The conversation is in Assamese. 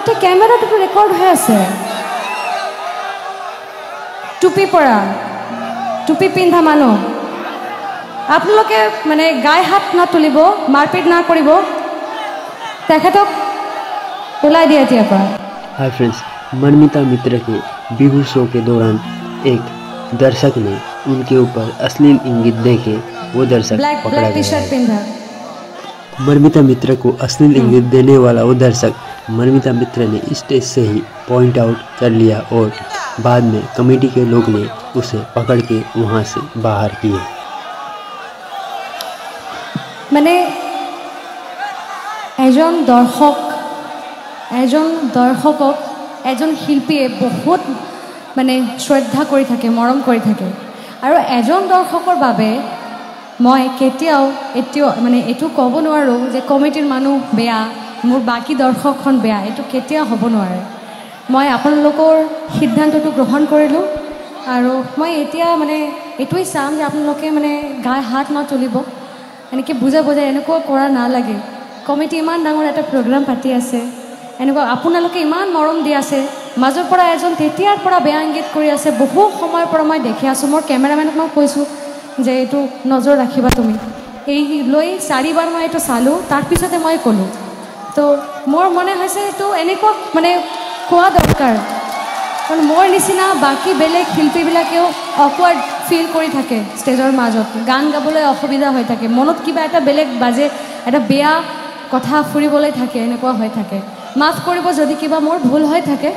তাতে কেমেৰাটো ৰেকৰ্ড হৈ আছে টুপি পৰা টুপি পিন্ধা মানুহ আপোনালোকে মানে গায়ে হাত না তুলিব মাৰপিট না কৰিব তেখেতক बुलाई दिया थी अपना। हाय फ्रेंड्स, मर्मिता मित्र के बिहू शो के दौरान एक दर्शक ने उनके ऊपर अश्लील इंगित देके वो दर्शक पकड़ा गया। मर्मिता मित्र को अश्लील इंगित देने वाला वो दर्शक मर्मिता मित्र ने स्टेज से ही पॉइंट आउट कर लिया और बाद में कमेटी के लोग ने उसे पकड़ के वहाँ से बाहर किए। मैंने এজন দৰ্শকক এজন শিল্পীয়ে বহুত মানে শ্ৰদ্ধা কৰি থাকে মৰম কৰি থাকে আৰু এজন দৰ্শকৰ বাবে মই কেতিয়াও মানে এটো ক'ব নোৱাৰো যে কমিটিৰ মানুহ বেয়া মোৰ বাকি দৰ্শকখন বেয়া এটো কেতিয়াও হ'ব নোৱাৰে মই আপোনালোকৰ সিদ্ধান্তটো গ্ৰহণ কৰিলো আৰু মই এতিয়া মানে এটোই চাম যে আপোনালোকে মানে গায়ে হাত না তুলিব এনেকে বুজা এনেকুৱা কৰা না লাগে কমিটি ইমান ডাঙৰ এটা প্ৰগ্ৰাম পাতি আছে এনেকুৱা আপোনালোকে ইমান মৰম দি আছে মাজৰ পৰা এজন তেতিয়াৰ পৰা বেয়া ইংগিত কৰি আছে বহু সময়ৰ পৰা মই দেখি আছো মোৰ কেমেৰামেনক মই কৈছো যে এটো নজৰ ৰাখিবা তুমি এই লৈ 4 বাৰ মই এটো চালো তাৰ পিছতে মই ক'লো তো মোৰ মনে হৈছে এটো এনেকুৱা মানে কোৱা দৰকাৰ কাৰণ মোৰ নিচিনা বাকি বেলেগ শিল্পীবিলাকেও অকৱাৰ্ড ফিল কৰি থাকে ষ্টেজৰ মাজত গান গাবলৈ অসুবিধা হৈ থাকে মনত কিবা এটা বেলেগ বাজে এটা বেয়া কথা ফুৰিবলৈ থাকে এনেকুৱা হৈ থাকে মাফ কৰিব যদি কিবা মোৰ ভুল হৈ থাকে।